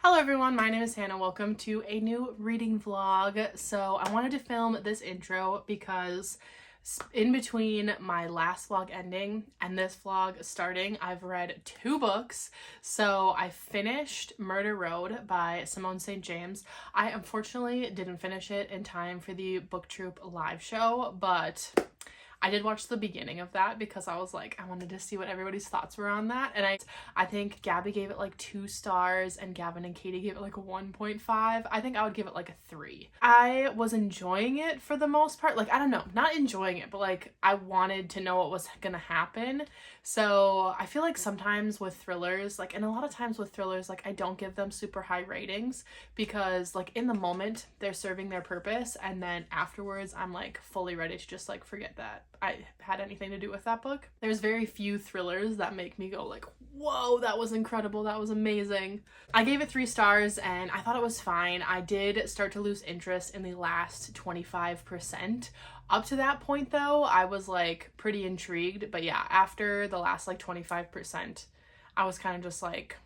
Hello everyone, my name is Hannah. Welcome to a new reading vlog. So I wanted to film this intro because in between my last vlog ending and this vlog starting, I've read 2 books. So I finished Murder Road by Simone St. James. I unfortunately didn't finish it in time for the Book Troop live show, but I did watch the beginning of that because I was like, I wanted to see what everybody's thoughts were on that. And I think Gabby gave it like 2 stars and Gavin and Katie gave it like a 1.5. I think I would give it like a 3. I was enjoying it for the most part. Like, I don't know, not enjoying it, but like I wanted to know what was gonna happen. So I feel like sometimes with thrillers, like, and a lot of times with thrillers, like I don't give them super high ratings because like in the moment they're serving their purpose, and then afterwards I'm like fully ready to just like forget that I had anything to do with that book. There's very few thrillers that make me go like, whoa, that was incredible, that was amazing. I gave it 3 stars and I thought it was fine. I did start to lose interest in the last 25%. Up to that point though, I was like pretty intrigued, but yeah, after the last like 25%, I was kind of just like,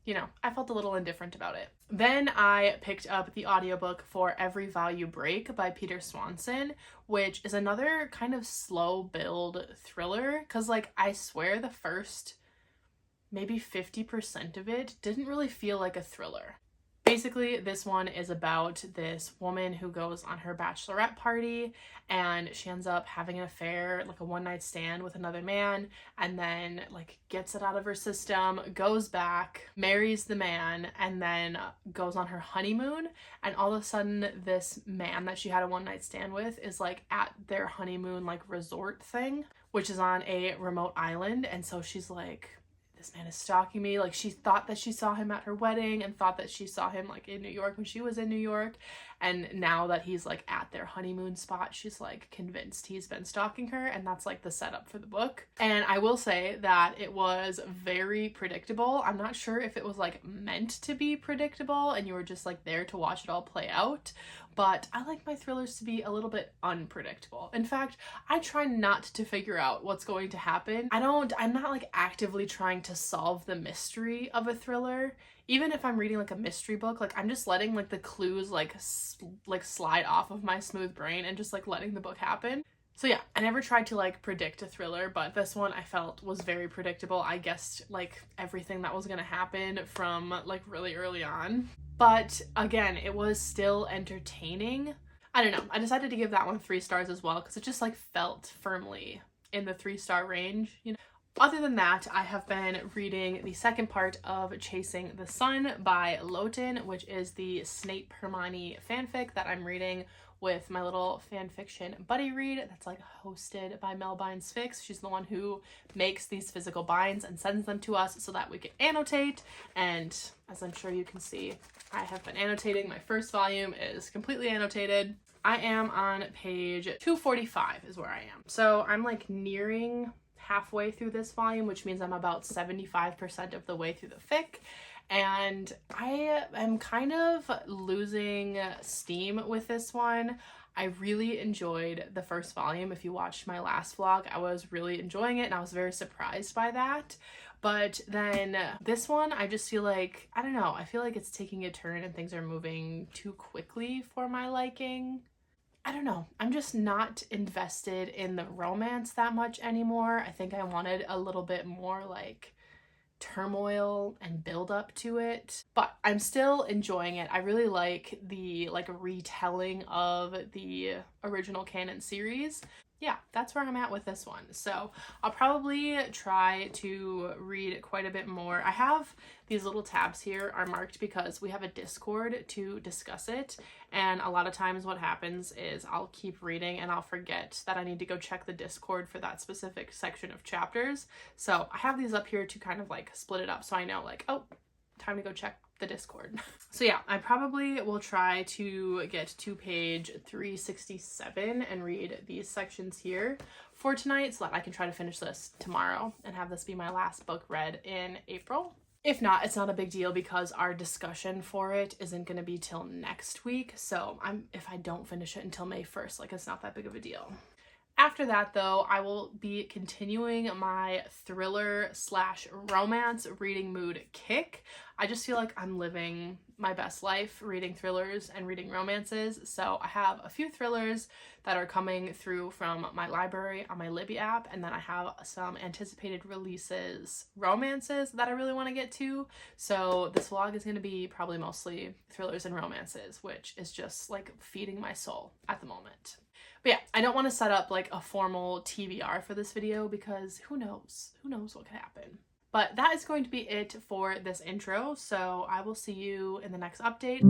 you know, I felt a little indifferent about it. Then I picked up the audiobook for Every Vow You Break by Peter Swanson, which is another kind of slow build thriller, because like I swear the first maybe 50% of it didn't really feel like a thriller. Basically, this one is about this woman who goes on her bachelorette party and she ends up having an affair, like a one-night stand with another man, and then like gets it out of her system, goes back, marries the man, and then goes on her honeymoon. And all of a sudden this man that she had a one-night stand with is like at their honeymoon like resort thing, which is on a remote island. And so she's like, this man is stalking me. Like, she thought that she saw him at her wedding and thought that she saw him like in New York when she was in New York, and now that he's like at their honeymoon spot, she's like convinced he's been stalking her, and that's like the setup for the book. And I will say that it was very predictable. I'm not sure if it was like meant to be predictable and you were just like there to watch it all play out, but I like my thrillers to be a little bit unpredictable. In fact, I try not to figure out what's going to happen. I'm not like actively trying to solve the mystery of a thriller. Even if I'm reading like a mystery book, like I'm just letting like the clues like slide off of my smooth brain and just like letting the book happen. So yeah, I never tried to like predict a thriller, but this one I felt was very predictable. I guessed like everything that was gonna happen from like really early on. But again, it was still entertaining. I don't know. I decided to give that one 3 stars as well because it just like felt firmly in the 3-star range, you know. Other than that, I have been reading the second part of Chasing the Sun by Lotan, which is the Snape Hermione fanfic that I'm reading with my little fan fiction buddy read that's like hosted by Mel Binds Fix. She's the one who makes these physical binds and sends them to us so that we can annotate. And as I'm sure you can see, I have been annotating. My first volume is completely annotated. I am on page 245 is where I am. So I'm like nearing halfway through this volume, which means I'm about 75% of the way through the fic. And I am kind of losing steam with this one. I really enjoyed the first volume. If you watched my last vlog, I was really enjoying it and I was very surprised by that. But then this one, I just feel like, I don't know, I feel like it's taking a turn and things are moving too quickly for my liking. I don't know. I'm just not invested in the romance that much anymore. I think I wanted a little bit more like turmoil and build up to it, but I'm still enjoying it. I really like the like retelling of the original canon series. Yeah, that's where I'm at with this one. So I'll probably try to read quite a bit more. I have these little tabs here are marked because we have a Discord to discuss it. And a lot of times what happens is I'll keep reading and I'll forget that I need to go check the Discord for that specific section of chapters. So I have these up here to kind of like split it up so I know like, oh, time to go check the Discord. So yeah, I probably will try to get to page 367 and read these sections here for tonight so that I can try to finish this tomorrow and have this be my last book read in April. If not, it's not a big deal because our discussion for it isn't going to be till next week. So if I don't finish it until May 1st, like it's not that big of a deal. After that, though, I will be continuing my thriller/romance reading mood kick. I just feel like I'm living my best life reading thrillers and reading romances. So I have a few thrillers that are coming through from my library on my Libby app. And then I have some anticipated releases romances that I really want to get to. So this vlog is going to be probably mostly thrillers and romances, which is just like feeding my soul at the moment. But yeah, I don't want to set up like a formal TBR for this video because who knows what could happen. But that is going to be it for this intro. So I will see you in the next update.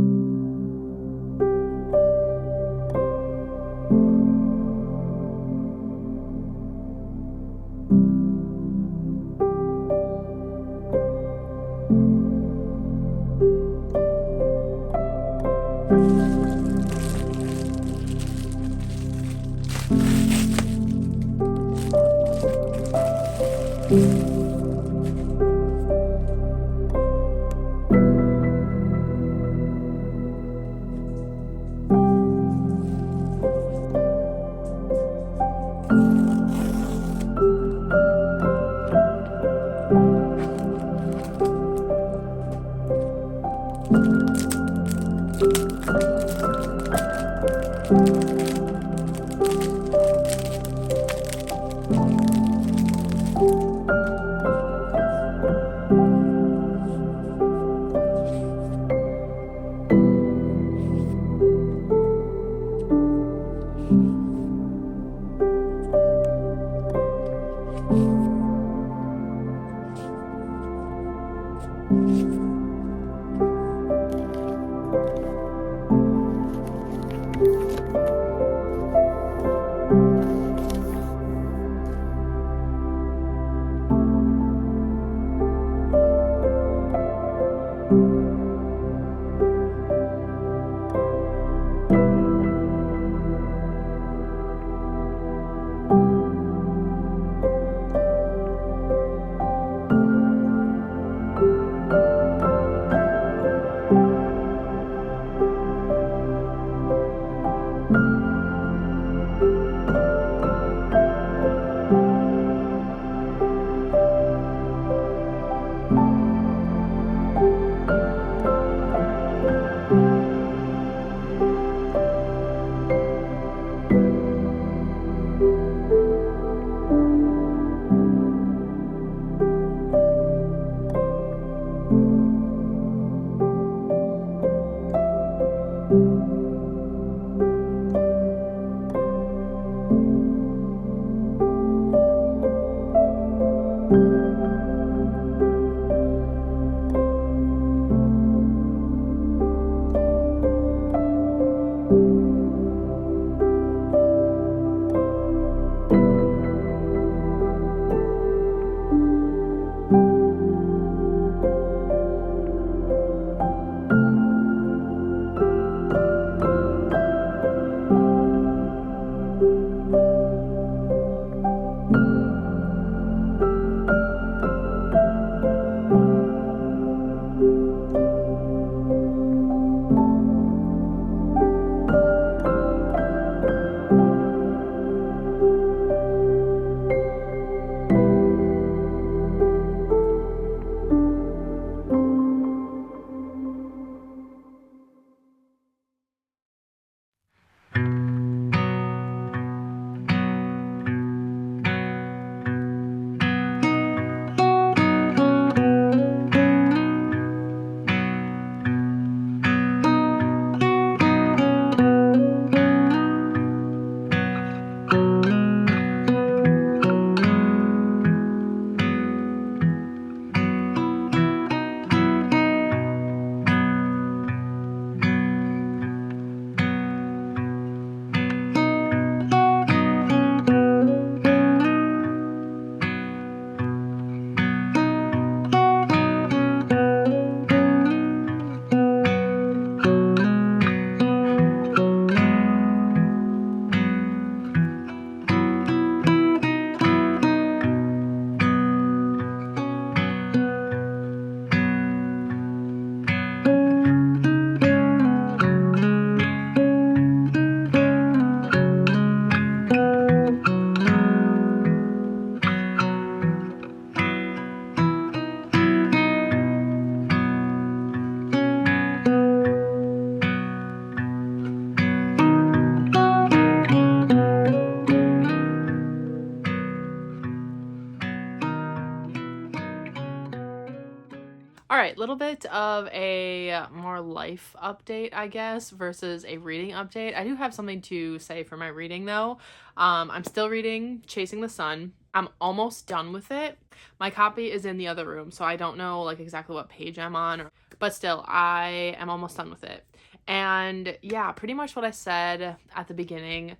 little bit of a more life update, I guess, versus a reading update. I do have something to say for my reading though. I'm still reading Chasing the Sun. I'm almost done with it. My copy is in the other room, so I don't know like exactly what page I'm on, but still, I am almost done with it. And yeah, pretty much what I said at the beginning.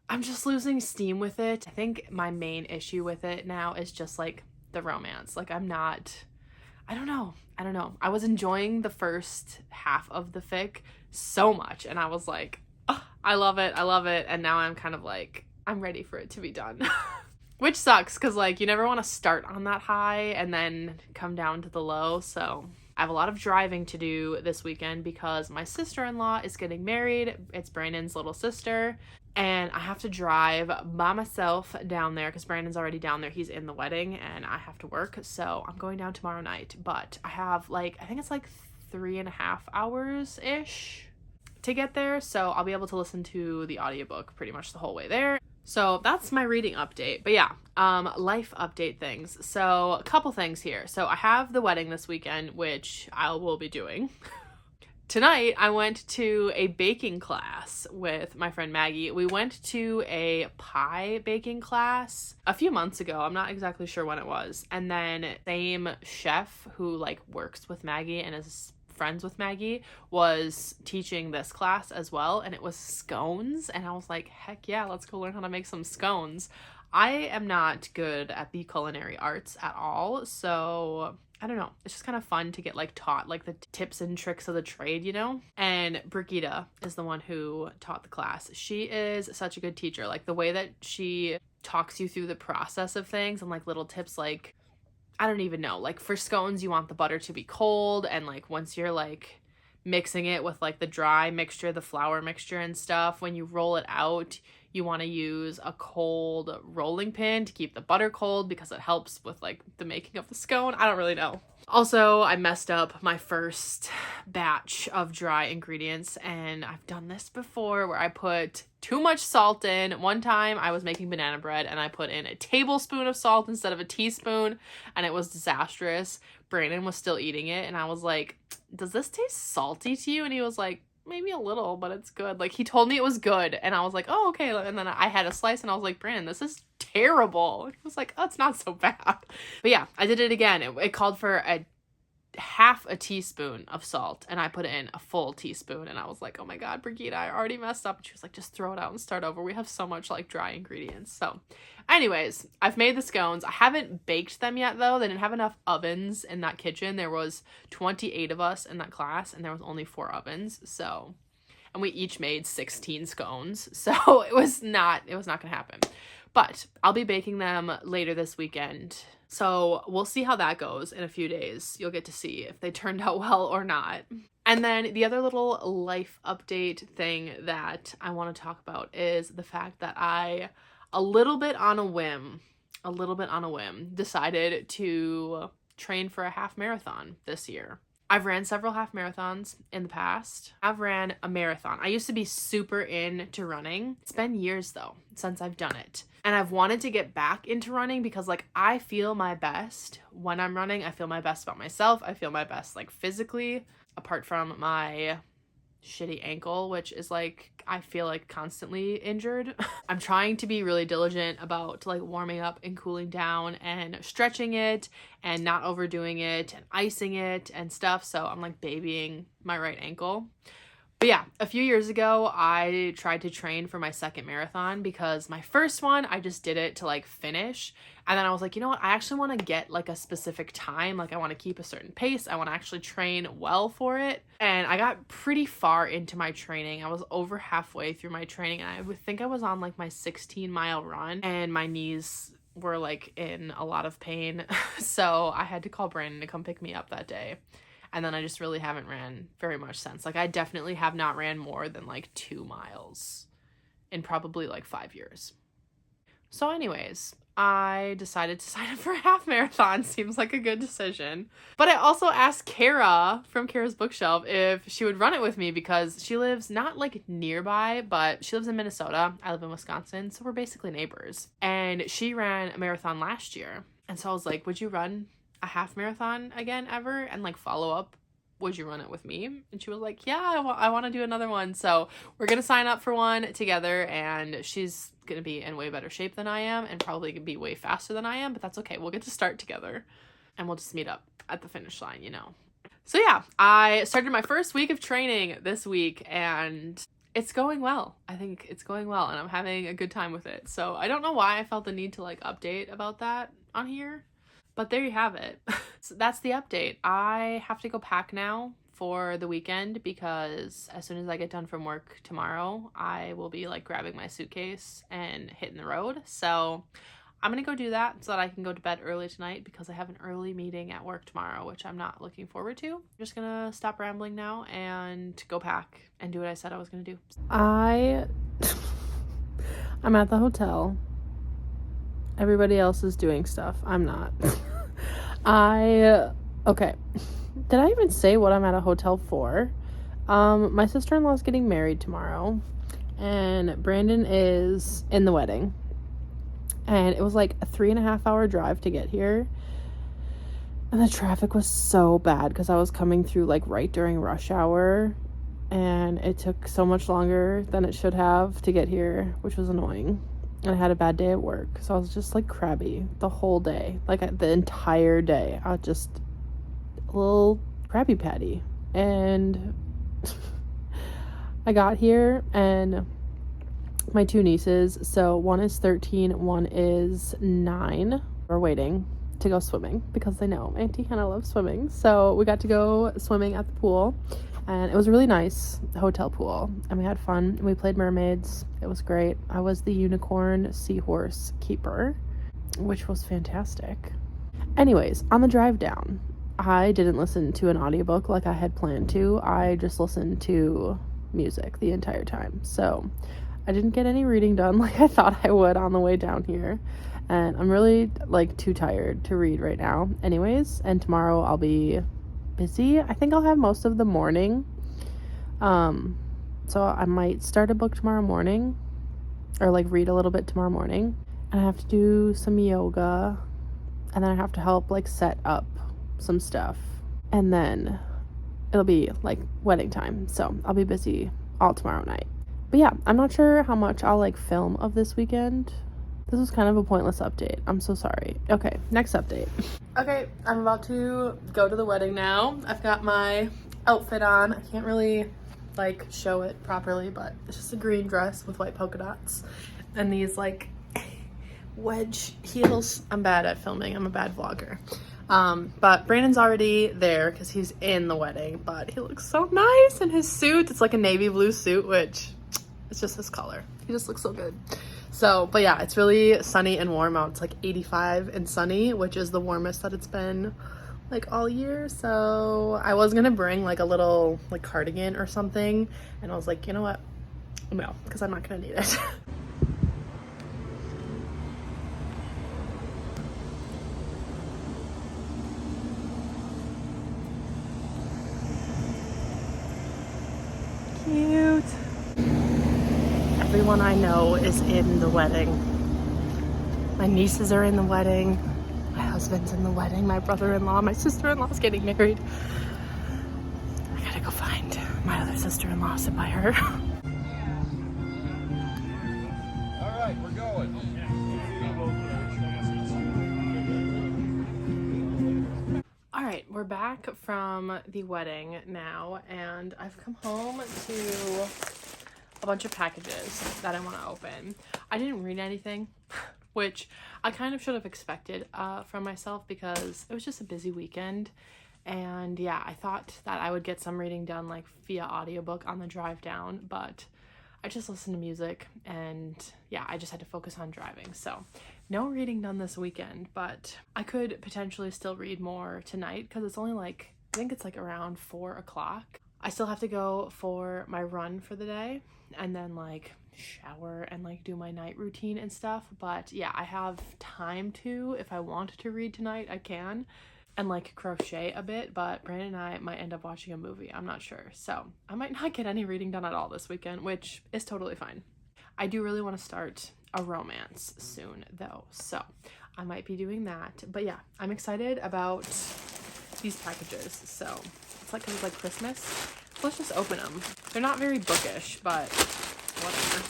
I'm just losing steam with it. I think my main issue with it now is just like the romance. Like I don't know. I was enjoying the first half of the fic so much, and I was like, oh, I love it. And now I'm kind of like, I'm ready for it to be done. Which sucks because like you never want to start on that high and then come down to the low. So I have a lot of driving to do this weekend because my sister-in-law is getting married. It's Brandon's little sister. And I have to drive by myself down there because Brandon's already down there. He's in the wedding and I have to work. So I'm going down tomorrow night. But I have like, I think it's like 3.5 hours-ish to get there. So I'll be able to listen to the audiobook pretty much the whole way there. So that's my reading update. But yeah, life update things. So a couple things here. So I have the wedding this weekend, which I will be doing. Tonight, I went to a baking class with my friend Maggie. We went to a pie baking class a few months ago. I'm not exactly sure when it was. And then same chef who like works with Maggie and is friends with Maggie was teaching this class as well. And it was scones. And I was like, heck yeah, let's go learn how to make some scones. I am not good at the culinary arts at all. So I don't know. It's just kind of fun to get like taught like the tips and tricks of the trade, you know? And Brigitte is the one who taught the class. She is such a good teacher. Like the way that she talks you through the process of things and like little tips, like, I don't even know. Like for scones, you want the butter to be cold. And like once you're like mixing it with like the dry mixture, the flour mixture and stuff, when you roll it out, you want to use a cold rolling pin to keep the butter cold because it helps with like the making of the scone. I don't really know. Also, I messed up my first batch of dry ingredients, and I've done this before where I put too much salt in. One time I was making banana bread and I put in a tablespoon of salt instead of a teaspoon, and it was disastrous. Brandon was still eating it and I was like, does this taste salty to you? And he was like, maybe a little, but it's good. Like he told me it was good and I was like, oh, okay. And then I had a slice and I was like, Brandon, this is terrible. He was like, oh, it's not so bad. But yeah, I did it again. It called for a half a teaspoon of salt and I put in a full teaspoon and I was like, oh my God, Brigitte, I already messed up. And she was like, just throw it out and start over. We have so much like dry ingredients. So anyways, I've made the scones. I haven't baked them yet though. They didn't have enough ovens in that kitchen. There was 28 of us in that class and there was only 4 ovens. So, and we each made 16 scones. So it was not gonna happen. But I'll be baking them later this weekend. So we'll see how that goes in a few days. You'll get to see if they turned out well or not. And then the other little life update thing that I want to talk about is the fact that I, a little bit on a whim, decided to train for a half marathon this year. I've ran several half marathons in the past. I've ran a marathon. I used to be super into running. It's been years though since I've done it. And I've wanted to get back into running because like I feel my best when I'm running. I feel my best about myself. I feel my best like physically, apart from my shitty ankle, which is like I feel like constantly injured. I'm trying to be really diligent about like warming up and cooling down and stretching it and not overdoing it and icing it and stuff. So I'm like babying my right ankle. But yeah, a few years ago, I tried to train for my second marathon because my first one, I just did it to like finish. And then I was like, you know what? I actually want to get like a specific time. Like I want to keep a certain pace. I want to actually train well for it. And I got pretty far into my training. I was over halfway through my training. And I would think I was on like my 16-mile run and my knees were like in a lot of pain. So I had to call Brandon to come pick me up that day. And then I just really haven't ran very much since. Like I definitely have not ran more than like 2 miles in probably like 5 years. So anyways, I decided to sign up for a half marathon. Seems like a good decision. But I also asked Kara from Kara's Bookshelf if she would run it with me because she lives not like nearby, but she lives in Minnesota. I live in Wisconsin. So we're basically neighbors. And she ran a marathon last year. And so I was like, would you run a half marathon again ever and like follow up, would you run it with me? And she was like, yeah, I want to do another one. So we're gonna sign up for one together, and she's gonna be in way better shape than I am and probably gonna be way faster than I am, but that's okay. We'll get to start together and we'll just meet up at the finish line, you know. So yeah, I started my first week of training this week and it's going well. I think it's going well and I'm having a good time with it. So I don't know why I felt the need to like update about that on here, but there you have it. So that's the update. I have to go pack now for the weekend because as soon as I get done from work tomorrow, I will be like grabbing my suitcase and hitting the road. So I'm gonna go do that so that I can go to bed early tonight because I have an early meeting at work tomorrow, which I'm not looking forward to. I'm just gonna stop rambling now and go pack and do what I said I was gonna do. I'm at the hotel. Everybody else is doing stuff. I'm not. Okay. Did I even say what I'm at a hotel for? My sister-in-law is getting married tomorrow and Brandon is in the wedding. And it was like a 3.5 hour drive to get here. And the traffic was so bad because I was coming through like right during rush hour. And it took so much longer than it should have to get here, which was annoying. And I had a bad day at work. So I was just like crabby the whole day. Like the entire day. I was just a little Krabby Patty. And I got here and my two nieces, so one is 13, one is 9, are waiting to go swimming because they know Auntie Hannah loves swimming. So we got to go swimming at the pool and it was a really nice hotel pool and we had fun. We played mermaids. It was great. I was the unicorn seahorse keeper, which was fantastic. Anyways, on the drive down, I didn't listen to an audiobook like I had planned to. I just listened to music the entire time. So I didn't get any reading done like I thought I would on the way down here. And I'm really like too tired to read right now anyways. And tomorrow I'll be busy. I think I'll have most of the morning. So I might start a book tomorrow morning or like read a little bit tomorrow morning. And I have to do some yoga. And then I have to help like set up some stuff. And then it'll be like wedding time. So I'll be busy all tomorrow night. But yeah, I'm not sure how much I'll like film of this weekend. This was kind of a pointless update. I'm so sorry. Okay, next update. Okay, I'm about to go to the wedding now. I've got my outfit on. I can't really like show it properly, but it's just a green dress with white polka dots and these like wedge heels. I'm bad at filming. I'm a bad vlogger. But Brandon's already there because he's in the wedding, but he looks so nice in his suit. It's like a navy blue suit, which it's just his color. He just looks so good. So, but yeah, it's really sunny and warm out. It's like 85 and sunny, which is the warmest that it's been like all year. So I was gonna bring like a little like cardigan or something, and I was like, you know what? No, because I'm not gonna need it. Cute. Everyone I know is in the wedding. My nieces are in the wedding. My husband's in the wedding. My brother-in-law, my sister-in-law's getting married. I gotta go find my other sister-in-law, sit by her. All right, we're going. All right, we're back from the wedding now, and I've come home to a bunch of packages that I want to open. I didn't read anything, which I kind of should have expected from myself because it was just a busy weekend. And yeah, I thought that I would get some reading done like via audiobook on the drive down, but I just listened to music and yeah, I just had to focus on driving. So no reading done this weekend, but I could potentially still read more tonight because it's only like, I think it's like around 4 o'clock. I still have to go for my run for the day and then like shower and like do my night routine and stuff. But yeah, I have time to, if I want to read tonight, I can, and like crochet a bit, but Brandon and I might end up watching a movie. I'm not sure. So I might not get any reading done at all this weekend, which is totally fine. I do really want to start a romance soon though. So I might be doing that. But yeah, I'm excited about these packages. So it's like, 'cause it's like Christmas. So let's just open them. They're not very bookish, but whatever.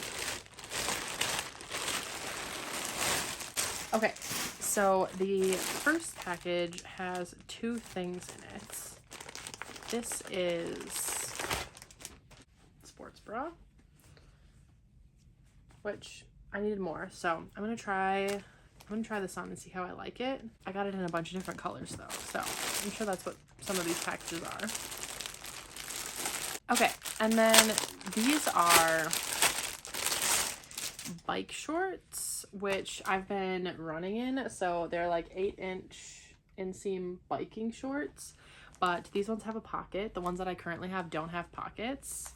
Okay, so the first package has 2 things in it. This is sports bra, which I needed more, so I'm gonna try this on and see how I like it. I got it in a bunch of different colors though, so I'm sure that's what some of these packages are. Okay, and then these are bike shorts, which I've been running in. So they're like 8-inch inseam biking shorts, but these ones have a pocket. The ones that I currently have don't have pockets.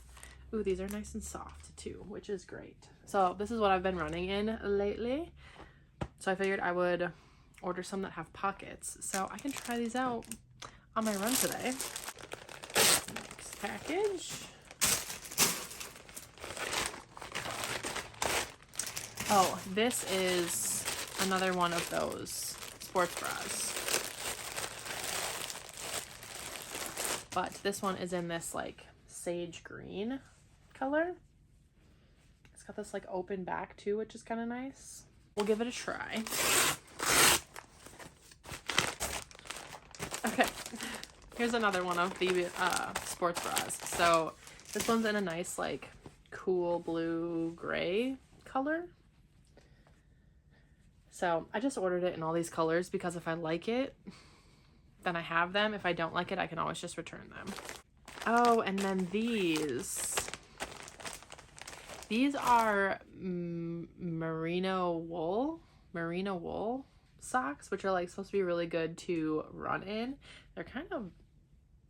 Ooh, these are nice and soft too, which is great. So this is what I've been running in lately. So I figured I would order some that have pockets so I can try these out on my run today. Next package. Oh, this is another one of those sports bras. But this one is in this like sage green color. It's got this like open back too, which is kind of nice. We'll give it a try. Okay, here's another one of the sports bras. So this one's in a nice like cool blue gray color. So I just ordered it in all these colors because if I like it, then I have them. If I don't like it, I can always just return them. Oh, and then these are merino wool socks, which are like supposed to be really good to run in. They're kind of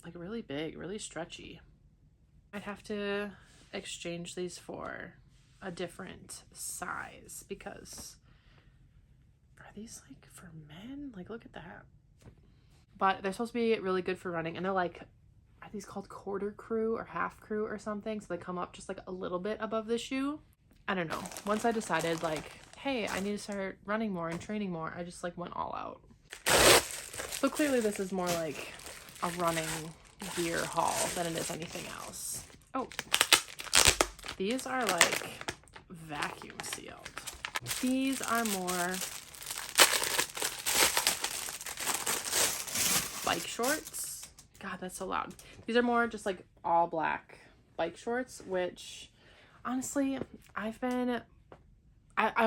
like really big, really stretchy. I'd have to exchange these for a different size because are these like for men? Like look at that. But they're supposed to be really good for running, and they're like, are these called quarter crew or half crew or something? So they come up just like a little bit above the shoe. I don't know. Once I decided like, hey, I need to start running more and training more, I just like went all out. So clearly this is more like a running gear haul than it is anything else. Oh, these are like vacuum sealed. These are more bike shorts. God, that's so loud. These are more just like all black bike shorts, which honestly, I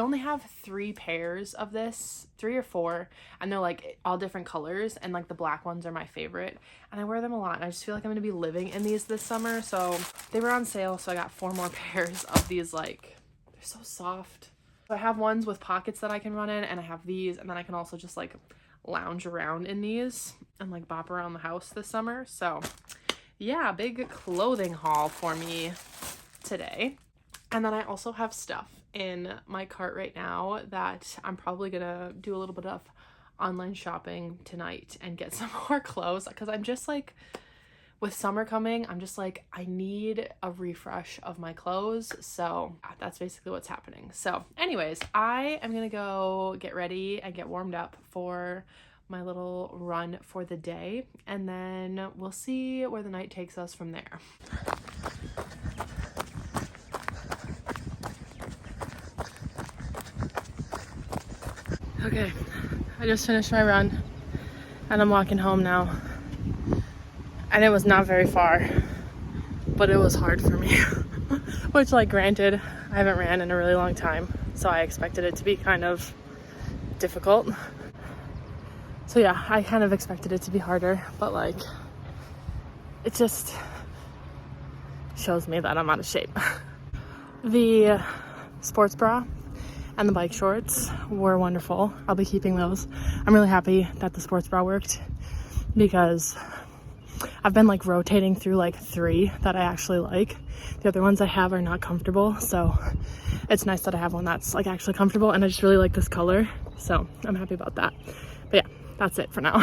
only have 3 pairs of this, 3 or 4, and they're like all different colors, and like the black ones are my favorite, and I wear them a lot, and I just feel like I'm gonna be living in these this summer. So they were on sale, so I got 4 more pairs of these. Like, they're so soft. So I have ones with pockets that I can run in, and I have these, and then I can also just like lounge around in these and like bop around the house this summer. So yeah, big clothing haul for me today. And then I also have stuff in my cart right now that I'm probably gonna do a little bit of online shopping tonight and get some more clothes, because I'm just like, with summer coming, I'm just like, I need a refresh of my clothes. So that's basically what's happening. So anyways, I am gonna go get ready and get warmed up for my little run for the day, and then we'll see where the night takes us from there. Okay, I just finished my run and I'm walking home now. And it was not very far, but it was hard for me. Which, like, granted, I haven't ran in a really long time, so I expected it to be kind of difficult. So yeah, I kind of expected it to be harder, but like, it just shows me that I'm out of shape. The sports bra and the bike shorts were wonderful. I'll be keeping those. I'm really happy that the sports bra worked, because I've been like rotating through like 3 that I actually like. The other ones I have are not comfortable, so it's nice that I have one that's like actually comfortable, and I just really like this color, so I'm happy about that. But yeah, that's it for now.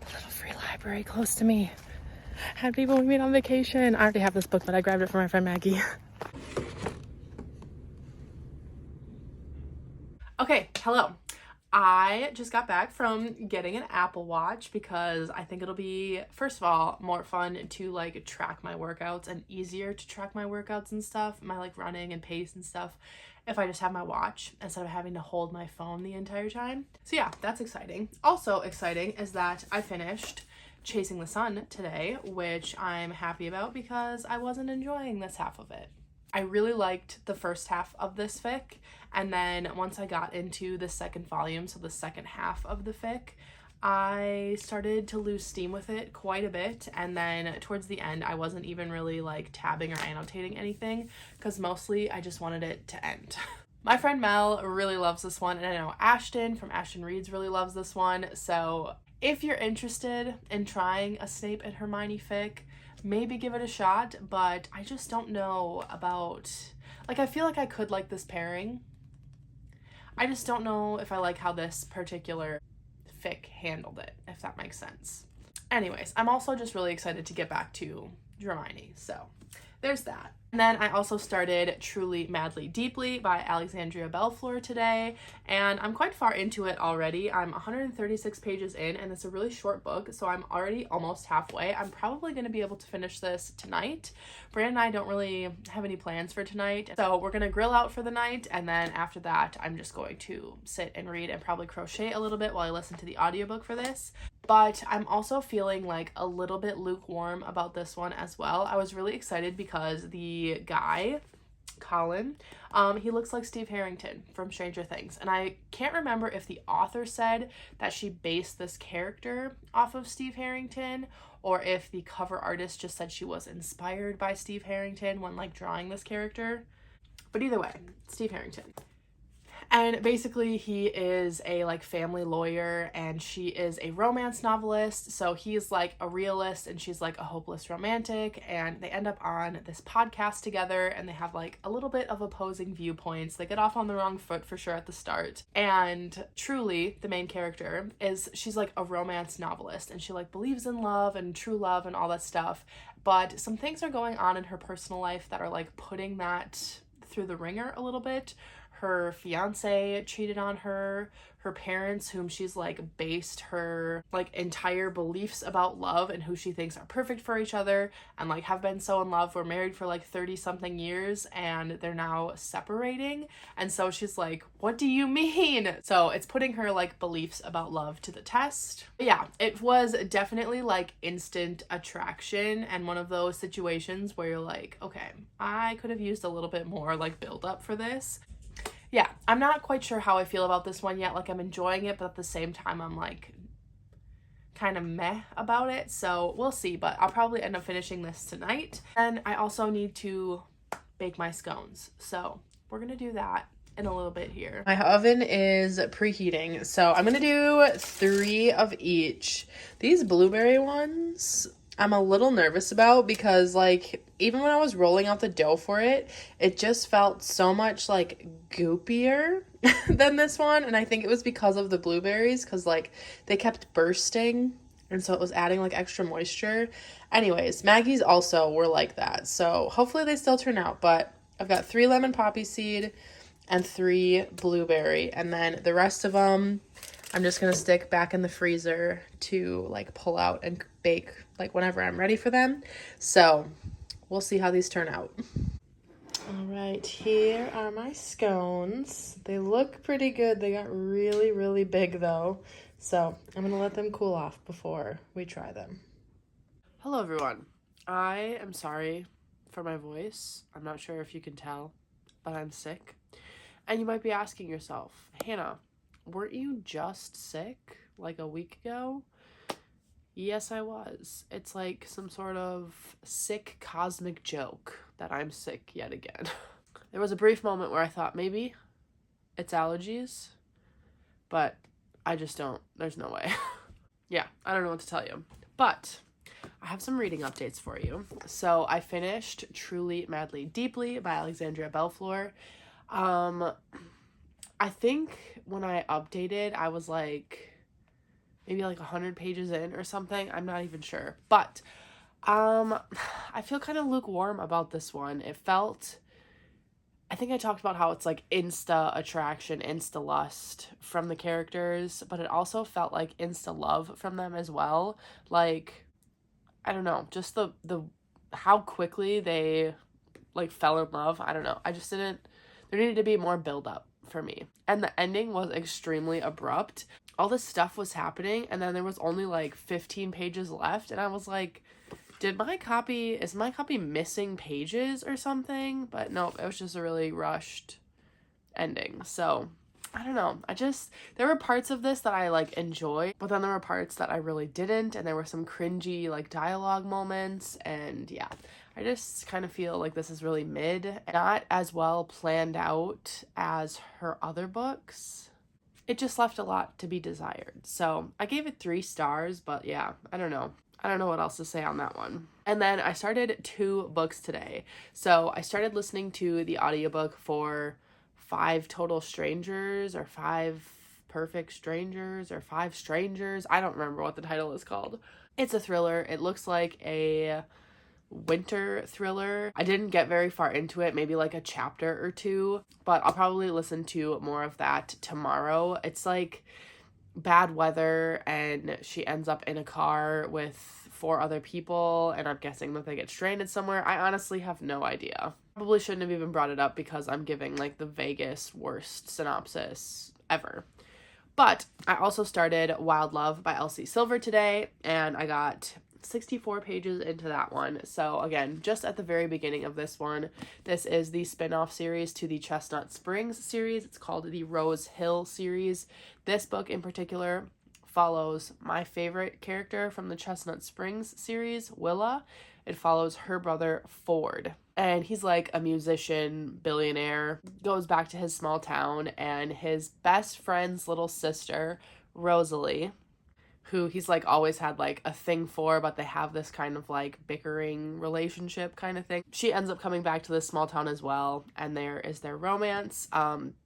The little free library close to me. Had people we meet on vacation. I already have this book, but I grabbed it from my friend Maggie. Okay, hello. I just got back from getting an Apple Watch because I think it'll be, first of all, more fun to like track my workouts and easier to track my workouts and stuff, my like running and pace and stuff, if I just have my watch instead of having to hold my phone the entire time. So yeah, that's exciting. Also exciting is that I finished Chasing the Sun today, which I'm happy about because I wasn't enjoying this half of it. I really liked the first half of this fic, and then once I got into the second volume, so the second half of the fic, I started to lose steam with it quite a bit, and then towards the end I wasn't even really like tabbing or annotating anything because mostly I just wanted it to end. My friend Mel really loves this one, and I know Ashton from Ashton Reads really loves this one, so if you're interested in trying a Snape and Hermione fic, maybe give it a shot, but I just don't know about, like, I feel like I could like this pairing. I just don't know if I like how this particular fic handled it, if that makes sense. Anyways, I'm also just really excited to get back to Hermione, so there's that. And then I also started Truly Madly Deeply by Alexandria Bellefleur today, and I'm quite far into it already. I'm 136 pages in, and it's a really short book, so I'm already almost halfway. I'm probably going to be able to finish this tonight. Brandon and I don't really have any plans for tonight, so we're going to grill out for the night, and then after that, I'm just going to sit and read and probably crochet a little bit while I listen to the audiobook for this. But I'm also feeling like a little bit lukewarm about this one as well. I was really excited because the guy, Colin, he looks like Steve Harrington from Stranger Things. And I can't remember if the author said that she based this character off of Steve Harrington or if the cover artist just said she was inspired by Steve Harrington when like drawing this character. But either way, Steve Harrington. And basically he is a like family lawyer and she is a romance novelist. So he's like a realist and she's like a hopeless romantic, and they end up on this podcast together and they have like a little bit of opposing viewpoints. They get off on the wrong foot for sure at the start. And Truly, the main character, she's like a romance novelist and she like believes in love and true love and all that stuff. But some things are going on in her personal life that are like putting that through the ringer a little bit. Her fiance cheated on her. Her parents, whom she's like based her like entire beliefs about love and who she thinks are perfect for each other and like have been so in love, were married for like 30 something years and they're now separating. And so she's like, what do you mean? So it's putting her like beliefs about love to the test. But yeah, it was definitely like instant attraction and one of those situations where you're like, okay, I could have used a little bit more like build up for this. Yeah, I'm not quite sure how I feel about this one yet. Like, I'm enjoying it, but at the same time, I'm like kind of meh about it. So we'll see, but I'll probably end up finishing this tonight. And I also need to bake my scones. So we're going to do that in a little bit here. My oven is preheating, so I'm going to do 3 of each. These blueberry ones I'm a little nervous about because like even when I was rolling out the dough for it, it just felt so much like goopier than this one. And I think it was because of the blueberries, because like they kept bursting and so it was adding like extra moisture. Anyways, Maggie's also were like that, so hopefully they still turn out. But I've got 3 lemon poppy seed and 3 blueberry, and then the rest of them I'm just gonna stick back in the freezer to like pull out and bake like whenever I'm ready for them. So we'll see how these turn out. All right, here are my scones. They look pretty good. They got really, really big though. So I'm gonna let them cool off before we try them. Hello everyone. I am sorry for my voice. I'm not sure if you can tell, but I'm sick. And you might be asking yourself, Hannah, weren't you just sick like a week ago? Yes, I was. It's like some sort of sick cosmic joke that I'm sick yet again. There was a brief moment where I thought maybe it's allergies, but I just don't. There's no way. Yeah, I don't know what to tell you. But I have some reading updates for you. So I finished Truly Madly Deeply by Alexandria Bellefleur. I think when I updated, I was like maybe like 100 pages in or something. I'm not even sure. But I feel kind of lukewarm about this one. It felt, I think I talked about how it's like insta attraction, insta lust from the characters, but it also felt like insta love from them as well. Like, I don't know, just the how quickly they like fell in love. I don't know. I just didn't, there needed to be more build up for me. And the ending was extremely abrupt. All this stuff was happening and then there was only like 15 pages left and I was like, is my copy missing pages or something? But nope, it was just a really rushed ending. So I don't know. There were parts of this that I like enjoyed, but then there were parts that I really didn't. And there were some cringy like dialogue moments. And yeah, I just kind of feel like this is really mid, not as well planned out as her other books. It just left a lot to be desired. So I gave it 3 stars, but yeah, I don't know. I don't know what else to say on that one. And then I started 2 books today. So I started listening to the audiobook for 5 Total Strangers or 5 Perfect Strangers or 5 Strangers. I don't remember what the title is called. It's a thriller. It looks like a winter thriller. I didn't get very far into it, maybe like a chapter or 2, but I'll probably listen to more of that tomorrow. It's like bad weather and she ends up in a car with 4 other people and I'm guessing that they get stranded somewhere. I honestly have no idea. Probably shouldn't have even brought it up because I'm giving like the vaguest worst synopsis ever. But I also started Wild Love by Elsie Silver today and I got 64 pages into that one. So again, just at the very beginning of this one, this is the spin-off series to the Chestnut Springs series. It's called the Rose Hill series. This book in particular follows my favorite character from the Chestnut Springs series, Willa. It follows her brother, Ford. And he's like a musician, billionaire, goes back to his small town, and his best friend's little sister, Rosalie, who he's like always had like a thing for, but they have this kind of like bickering relationship kind of thing. She ends up coming back to this small town as well, and there is their romance.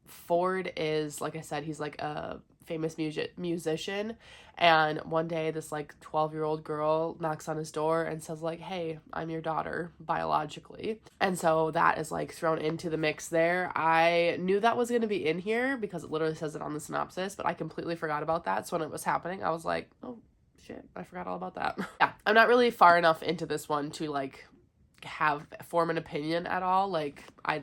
Ford is, like I said, he's like a famous musician, and one day this like 12-year-old girl knocks on his door and says like, hey, I'm your daughter biologically. And so that is like thrown into the mix there. I knew that was going to be in here because it literally says it on the synopsis, but I completely forgot about that. So when it was happening, I was like, oh shit, I forgot all about that. Yeah, I'm not really far enough into this one to like form an opinion at all. Like I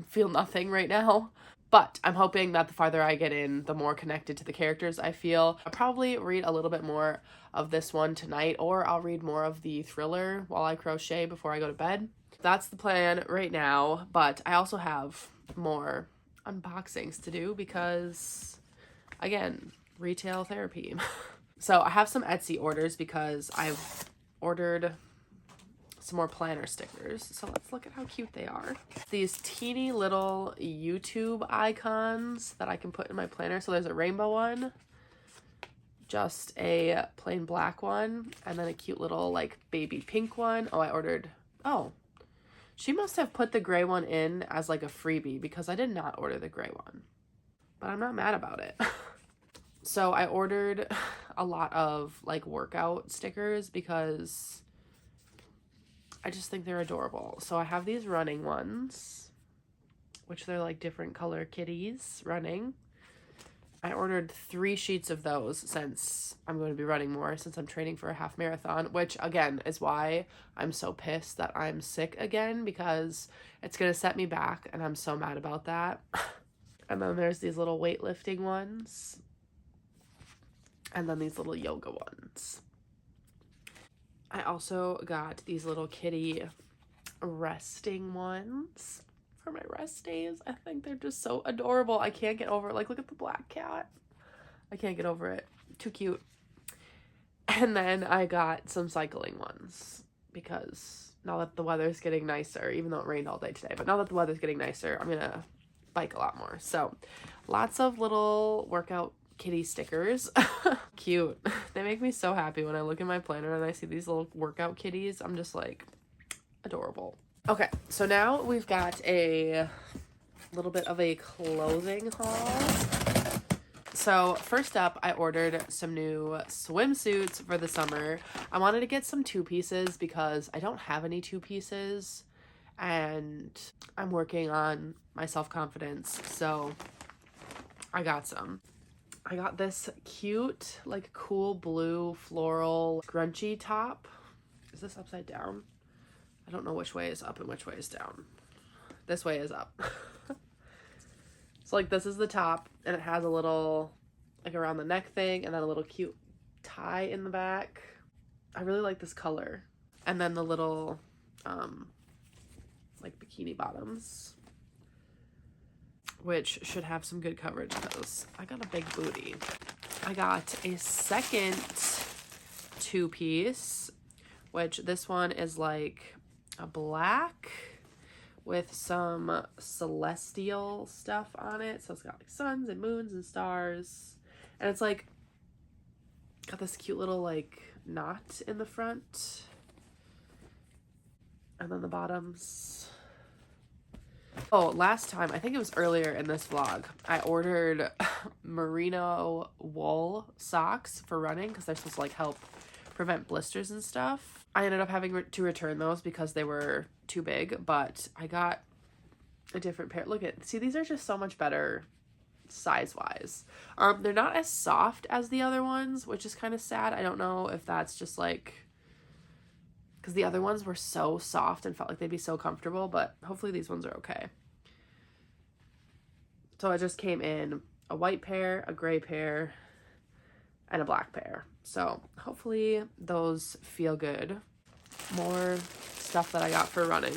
feel nothing right now. But I'm hoping that the farther I get in, the more connected to the characters I feel. I'll probably read a little bit more of this one tonight, or I'll read more of the thriller while I crochet before I go to bed. That's the plan right now, but I also have more unboxings to do because, again, retail therapy. So I have some Etsy orders because I've ordered some more planner stickers. So let's look at how cute they are. These teeny little YouTube icons that I can put in my planner. So there's a rainbow one, just a plain black one, and then a cute little like baby pink one. Oh, she must have put the gray one in as like a freebie because I did not order the gray one, but I'm not mad about it. So I ordered a lot of like workout stickers because I just think they're adorable. So I have these running ones, which they're like different color kitties running. I ordered 3 sheets of those since I'm going to be running more, since I'm training for a half marathon, which again is why I'm so pissed that I'm sick again, because it's going to set me back and I'm so mad about that. And then there's these little weightlifting ones. And then these little yoga ones. I also got these little kitty resting ones for my rest days. I think they're just so adorable. I can't get over it. Like, look at the black cat. I can't get over it. Too cute. And then I got some cycling ones because now that the weather's getting nicer, even though it rained all day today, but now that the weather's getting nicer, I'm gonna bike a lot more. So lots of little workout kitty stickers. Cute. They make me so happy when I look in my planner and I see these little workout kitties. I'm just like, adorable. Okay, so now we've got a little bit of a clothing haul. So first up, I ordered some new swimsuits for the summer. I wanted to get some 2-pieces because I don't have any 2-pieces and I'm working on my self-confidence, so I got some. I got this cute, like, cool blue floral scrunchy top. Is this upside down? I don't know which way is up and which way is down. This way is up. So, like, this is the top, and it has a little, like, around the neck thing, and then a little cute tie in the back. I really like this color. And then the little, like, bikini bottoms, which should have some good coverage because I got a big booty. I got a second 2-piece, which this one is like a black with some celestial stuff on it. So it's got like suns and moons and stars. And it's like got this cute little like knot in the front. And then the bottoms. Oh, last time, I think it was earlier in this vlog, I ordered merino wool socks for running because they're supposed to like help prevent blisters and stuff. I ended up having to return those because they were too big, but I got a different pair. Look at, see, these are just so much better size-wise. They're not as soft as the other ones, which is kind of sad. I don't know if that's just like, because the other ones were so soft and felt like they'd be so comfortable, but hopefully these ones are okay. So it just came in a white pair, a gray pair, and a black pair. So hopefully those feel good. More stuff that I got for running.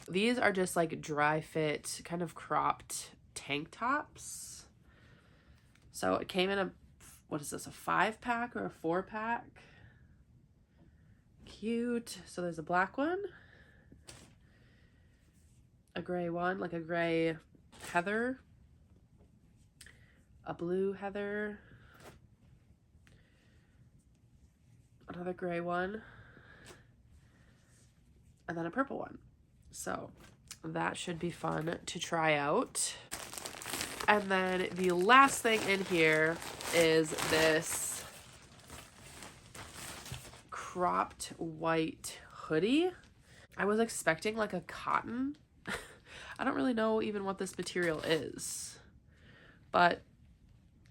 These are just like dry fit, kind of cropped tank tops. So it came in a, what is this, a 5-pack or a 4-pack? Cute. So there's a black one, a gray one, like a gray heather, a blue heather, another gray one, and then a purple one. So that should be fun to try out. And then the last thing in here is this cropped white hoodie. I was expecting like a cotton. I don't really know even what this material is, but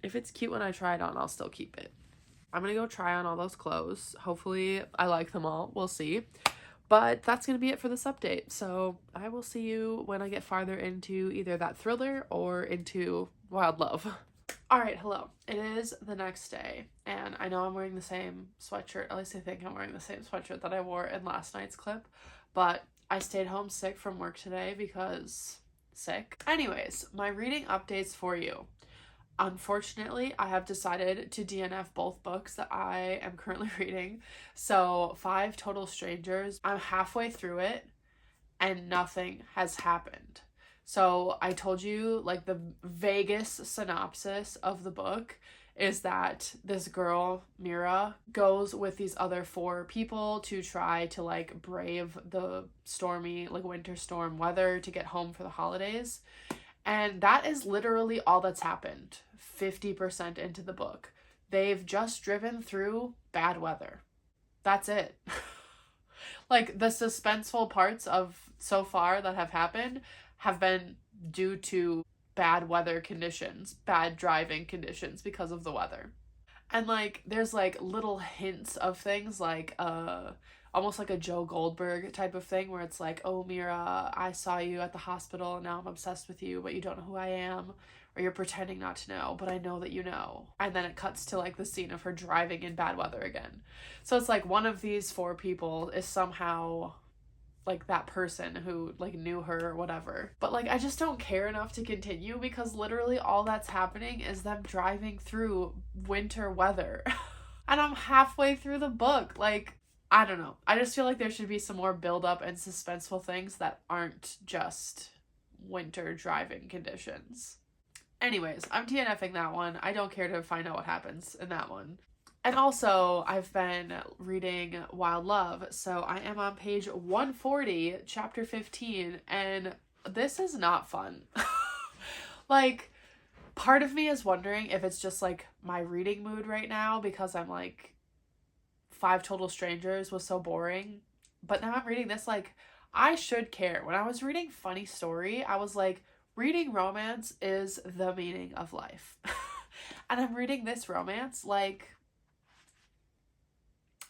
if it's cute when I try it on, I'll still keep it. I'm gonna go try on all those clothes. Hopefully I like them all. We'll see. But that's gonna be it for this update. So I will see you when I get farther into either that thriller or into Wild Love. All right, hello. It is the next day, and I know I'm wearing the same sweatshirt. At least I think I'm wearing the same sweatshirt that I wore in last night's clip, but I stayed home sick from work today because sick. Anyways, my reading updates for you. Unfortunately, I have decided to DNF both books that I am currently reading. So 5 Total Strangers, I'm halfway through it and nothing has happened. So I told you, like, the Vegas synopsis of the book is that this girl, Mira, goes with these other 4 people to try to, like, brave the stormy, like, winter storm weather to get home for the holidays. And that is literally all that's happened 50% into the book. They've just driven through bad weather. That's it. Like, the suspenseful parts of so far that have happened have been due to bad weather conditions, bad driving conditions because of the weather. And, like, there's, like, little hints of things, like, almost like a Joe Goldberg type of thing where it's like, oh, Mira, I saw you at the hospital and now I'm obsessed with you, but you don't know who I am, or you're pretending not to know, but I know that you know. And then it cuts to, like, the scene of her driving in bad weather again. So it's like one of these 4 people is somehow, like, that person who, like, knew her or whatever. But, like, I just don't care enough to continue because literally all that's happening is them driving through winter weather. And I'm halfway through the book. Like, I don't know. I just feel like there should be some more build-up and suspenseful things that aren't just winter driving conditions. Anyways, I'm DNFing that one. I don't care to find out what happens in that one. And also, I've been reading Wild Love, so I am on page 140, chapter 15, and this is not fun. Like, part of me is wondering if it's just like my reading mood right now because I'm like, Five Total Strangers was so boring. But now I'm reading this, like, I should care. When I was reading Funny Story, I was like, reading romance is the meaning of life. And I'm reading this romance, like,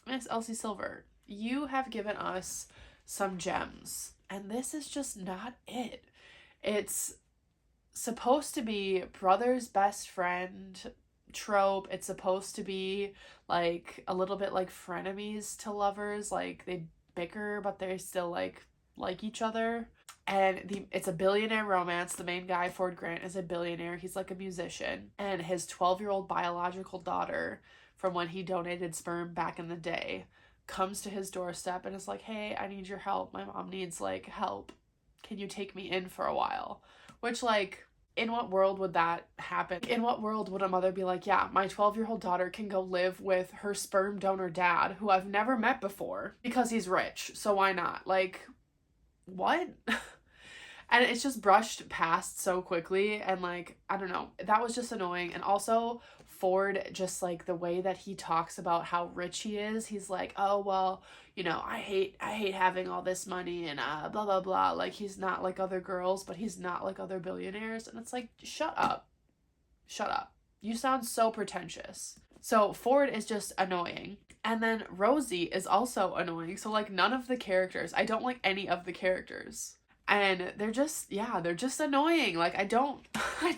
Miss Elsie Silver, you have given us some gems, and this is just not it. It's supposed to be brother's best friend trope. It's supposed to be like a little bit like frenemies to lovers, like they bicker but they still like each other. And it's a billionaire romance. The main guy, Ford Grant, is a billionaire. He's like a musician, and his 12-year-old biological daughter from when he donated sperm back in the day comes to his doorstep and is like, hey, I need your help. My mom needs like help. Can you take me in for a while? Which, like, in what world would that happen? In what world would a mother be like, yeah, my 12-year-old daughter can go live with her sperm donor dad, who I've never met before, because he's rich, so why not? Like, what? And it's just brushed past so quickly, and like, I don't know, that was just annoying. And also Ford, just like the way that he talks about how rich he is, he's like, oh well, you know, I hate having all this money and blah blah blah. Like, he's not like other girls, but he's not like other billionaires. And it's like, shut up, you sound so pretentious. So Ford is just annoying. And then Rosie is also annoying. So like, none of the characters, I don't like any of the characters. And they're just annoying. Like, I don't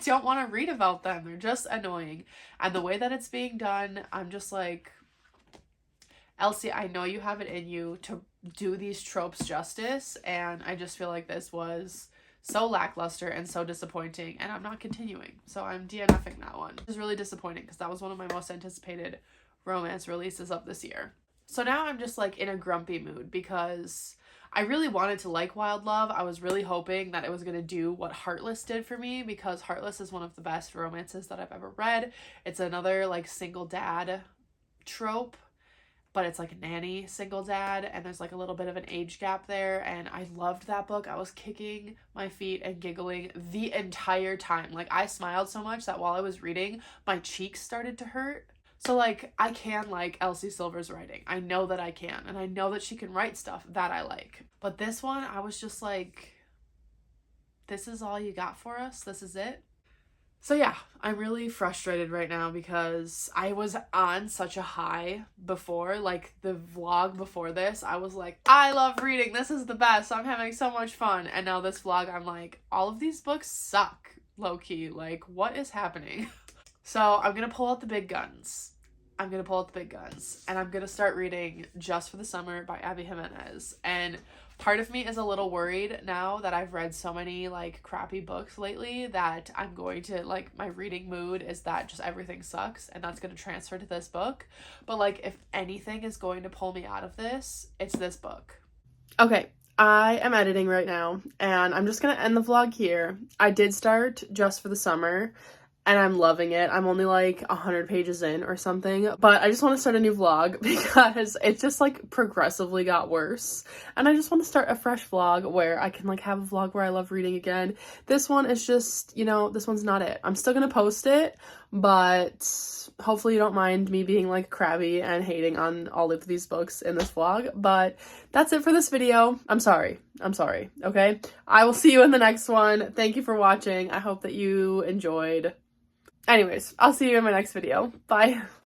want to read about them. They're just annoying. And the way that it's being done, I'm just like, Elsie, I know you have it in you to do these tropes justice, and I just feel like this was so lackluster and so disappointing, and I'm not continuing. So I'm DNFing that one. It was really disappointing because that was one of my most anticipated romance releases of this year. So now I'm just like in a grumpy mood because I really wanted to like Wild Love. I was really hoping that it was going to do what Heartless did for me, because Heartless is one of the best romances that I've ever read. It's another like single dad trope, but it's like a nanny single dad, and there's like a little bit of an age gap there, and I loved that book. I was kicking my feet and giggling the entire time. Like, I smiled so much that while I was reading, my cheeks started to hurt. So, like, I can like Elsie Silver's writing. I know that I can, and I know that she can write stuff that I like. But this one, I was just like, this is all you got for us? This is it? So yeah, I'm really frustrated right now because I was on such a high before, like the vlog before this, I was like, I love reading, this is the best, I'm having so much fun. And now this vlog, I'm like, all of these books suck, low-key, like what is happening? So I'm gonna pull out the big guns. And I'm gonna start reading Just for the Summer by Abby Jimenez. And part of me is a little worried now that I've read so many like crappy books lately that I'm going to, like, my reading mood is that just everything sucks, and that's going to transfer to this book. But like, if anything is going to pull me out of this, it's this book. Okay, I am editing right now, and I'm just gonna end the vlog here. I did start Just for the Summer, and I'm loving it. I'm only like 100 pages in or something, but I just want to start a new vlog because it just like progressively got worse, and I just want to start a fresh vlog where I can like have a vlog where I love reading again. This one is just, you know, this one's not it. I'm still gonna post it, but hopefully you don't mind me being like crabby and hating on all of these books in this vlog. But that's it for this video. I'm sorry, okay? I will see you in the next one. Thank you for watching. I hope that you enjoyed. Anyways, I'll see you in my next video. Bye.